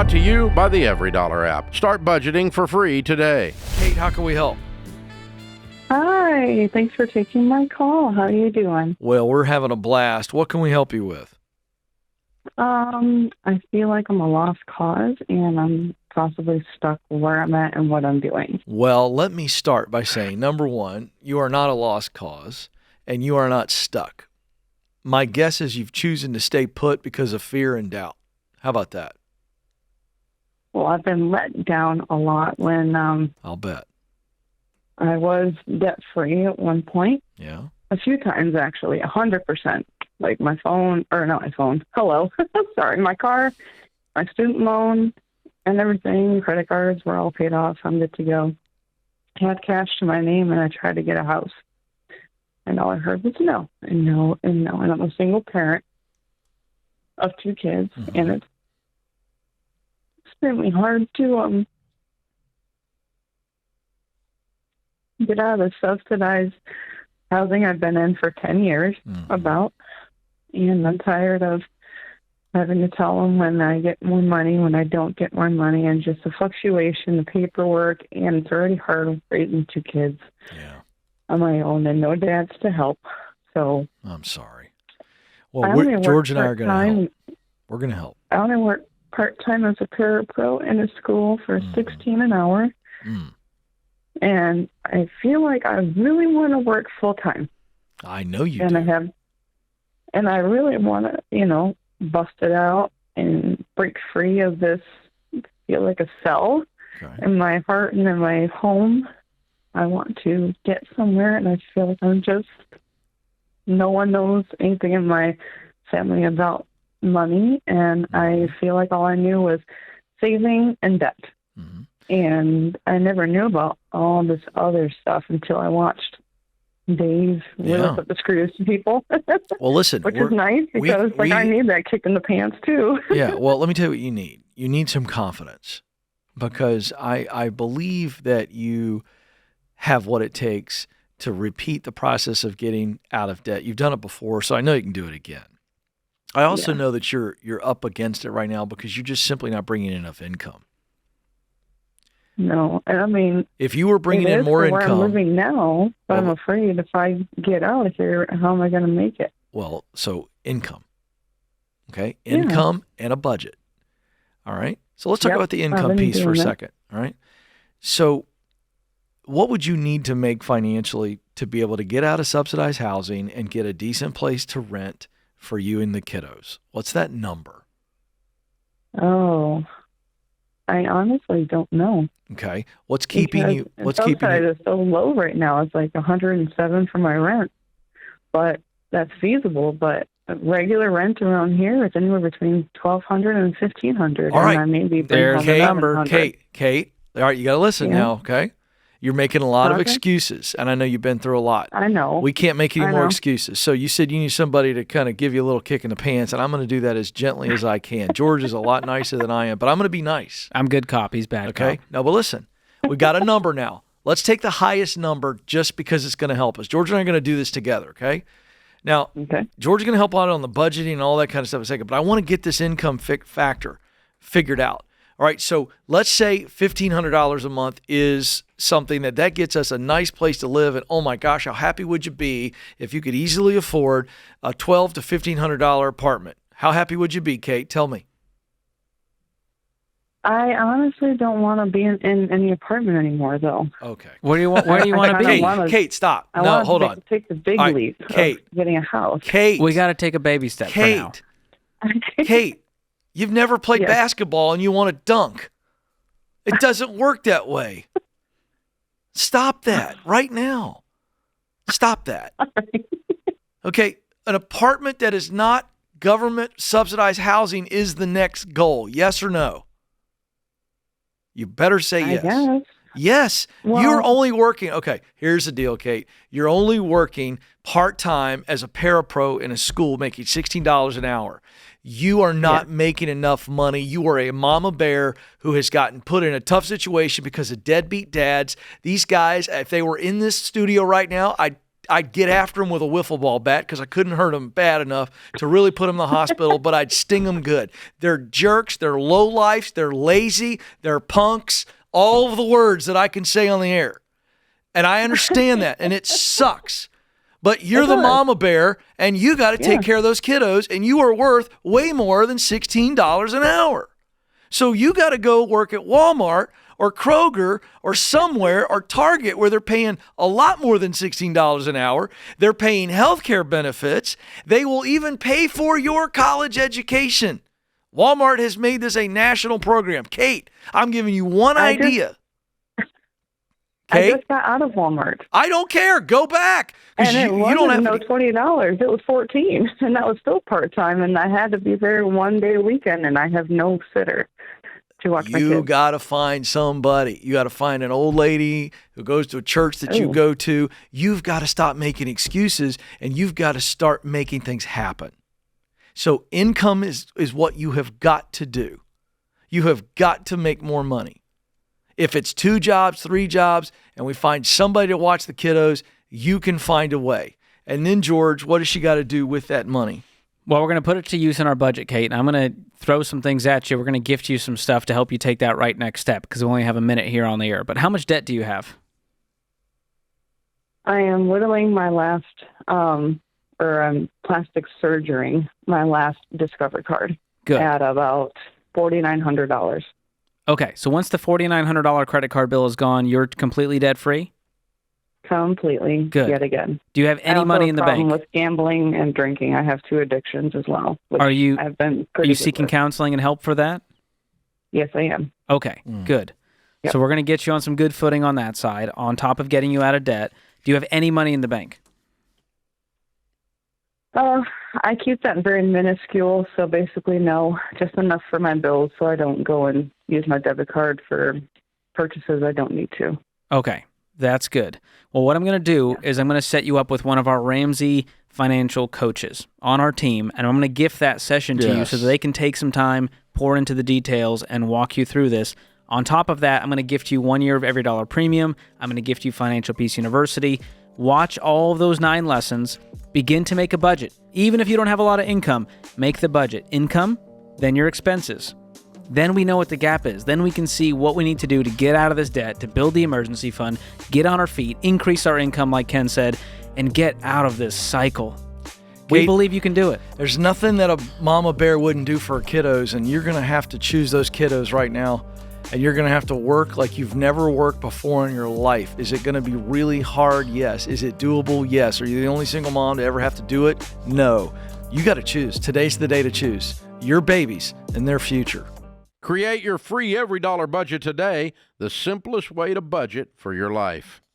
Brought to you by the Every Dollar app. Start budgeting for free today. Kate, how can we help? Hi, thanks for taking my call. How are you doing? Well, we're having a blast. What can we help you with? I feel like I'm a lost cause, and I'm possibly stuck where I'm at and what I'm doing. Well, let me start by saying, number one, you are not a lost cause, and you are not stuck. My guess is you've chosen to stay put because of fear and doubt. How about that? Well, I've been let down a lot when I'll bet. I was debt-free at one point. Yeah. A few times, actually, 100%. Like my phone, or not my phone, hello, sorry, my car, my student loan, and everything, credit cards were all paid off. I'm good to go. I had cash to my name, and I tried to get a house. And all I heard was no, and no, and no. And I'm a single parent of 2 kids, and it's extremely hard to get out of the subsidized housing I've been in for 10 years, about. And I'm tired of having to tell them when I get more money, when I don't get more money, and just the fluctuation, the paperwork, and it's already hard raising 2 kids on my own and no dads to help. So I'm sorry. Well, George and I are going to help. We're going to help. I only work part-time as a parapro in a school for $16 an hour. And I feel like I really want to work full-time. I know you do. And I really want to, bust it out and break free of this, feel like a cell in my heart and in my home. I want to get somewhere, and I feel like no one knows anything in my family about money, and I feel like all I knew was saving and debt. And I never knew about all this other stuff until I watched Dave really put the screws to people. Well, listen. Which is nice because I need that kick in the pants too. Yeah, well, let me tell you what you need. You need some confidence, because I believe that you have what it takes to repeat the process of getting out of debt. You've done it before, so I know you can do it again. I also know that you're up against it right now because you're just simply not bringing in enough income. No, I mean, if you were bringing in more income, where I'm living now, but I'm afraid if I get out of here, how am I going to make it? Well, so income, okay, income and a budget. All right. So let's talk about the income piece for a second. All right. So, what would you need to make financially to be able to get out of subsidized housing and get a decent place to rent for you and the kiddos? What's that number? Oh, I honestly don't know. Okay. What's keeping you? It's so low right now. It's like $107 for my rent, but that's feasible. But regular rent around here is anywhere between $1,200 and $1,500. All right. And I may be there's the number. Kate. All right, you got to listen now. Okay. You're making a lot of excuses, and I know you've been through a lot. I know. We can't make any more excuses. So you said you need somebody to kind of give you a little kick in the pants, and I'm going to do that as gently as I can. George is a lot nicer than I am, but I'm going to be nice. I'm good cop. He's bad cop. No, but listen, we got a number now. Let's take the highest number just because it's going to help us. George and I are going to do this together, okay? Now, George is going to help out on the budgeting and all that kind of stuff in a second, but I want to get this income factor figured out. All right, so let's say $1,500 a month is something that gets us a nice place to live, and oh my gosh, how happy would you be if you could easily afford a $1,200 to $1,500 apartment? How happy would you be, Kate? Tell me. I honestly don't want to be in any apartment anymore, though. Okay. Where do you want to be? Kate, stop. Hold on. Take the big leap of getting a house. Kate. We got to take a baby step for now. Kate. You've never played basketball and you want to dunk. It doesn't work that way. Stop that right now. Stop that. Okay, an apartment that is not government subsidized housing is the next goal. Yes or no? You better say yes. I guess. Yes. Well, you're only working. Okay, here's the deal, Kate. You're only working part-time as a parapro in a school making $16 an hour. You are not making enough money. You are a mama bear who has gotten put in a tough situation because of deadbeat dads. These guys, if they were in this studio right now, I'd I'd get after them with a wiffle ball bat because I couldn't hurt them bad enough to really put them in the hospital, but I'd sting them good. They're jerks. They're lowlifes. They're lazy. They're punks. All of the words that I can say on the air. And I understand that, and it sucks. But you're the mama bear, and you got to take care of those kiddos, and you are worth way more than $16 an hour. So you got to go work at Walmart or Kroger or somewhere or Target where they're paying a lot more than $16 an hour. They're paying health care benefits. They will even pay for your college education. Walmart has made this a national program. Kate, I'm giving you one idea. I just got out of Walmart. I don't care. Go back. And it wasn't $20. It was $14, and that was still part-time, and I had to be there one day a weekend, and I have no sitter to watch my kids. You got to find somebody. You got to find an old lady who goes to a church that you go to. You've got to stop making excuses, and you've got to start making things happen. So income is what you have got to do. You have got to make more money. If it's 2 jobs, 3 jobs, and we find somebody to watch the kiddos, you can find a way. And then, George, what does she got to do with that money? Well, we're going to put it to use in our budget, Kate. And I'm going to throw some things at you. We're going to gift you some stuff to help you take that right next step because we only have a minute here on the air. But how much debt do you have? I am whittling my last, plastic surgery, my last Discover card. Good. At about $4,900. Okay, so once the $4,900 credit card bill is gone, you're completely debt-free? Completely. Good. Yet again. Do you have any money in the bank? With gambling and drinking. I have 2 addictions as well. Are you seeking counseling and help for that? Yes, I am. Okay, good. Yep. So we're going to get you on some good footing on that side, on top of getting you out of debt. Do you have any money in the bank? I keep that very minuscule, so basically no, just enough for my bills so I don't go and use my debit card for purchases I don't need to. Okay, that's good. Well, what I'm going to do is I'm going to set you up with one of our Ramsey financial coaches on our team, and I'm going to gift that session to you so that they can take some time, pour into the details, and walk you through this. On top of that, I'm going to gift you 1 year of Every Dollar Premium. I'm going to gift you Financial Peace University. Watch all of those 9 lessons. Begin to make a budget. Even if you don't have a lot of income, make the budget. Income, then your expenses. Then we know what the gap is. Then we can see what we need to do to get out of this debt, to build the emergency fund, get on our feet, increase our income like Ken said, and get out of this cycle. We believe you can do it. There's nothing that a mama bear wouldn't do for her kiddos, and you're going to have to choose those kiddos right now. And you're going to have to work like you've never worked before in your life. Is it going to be really hard? Yes. Is it doable? Yes. Are you the only single mom to ever have to do it? No. You got to choose. Today's the day to choose. Your babies and their future. Create your free Every Dollar budget today, the simplest way to budget for your life.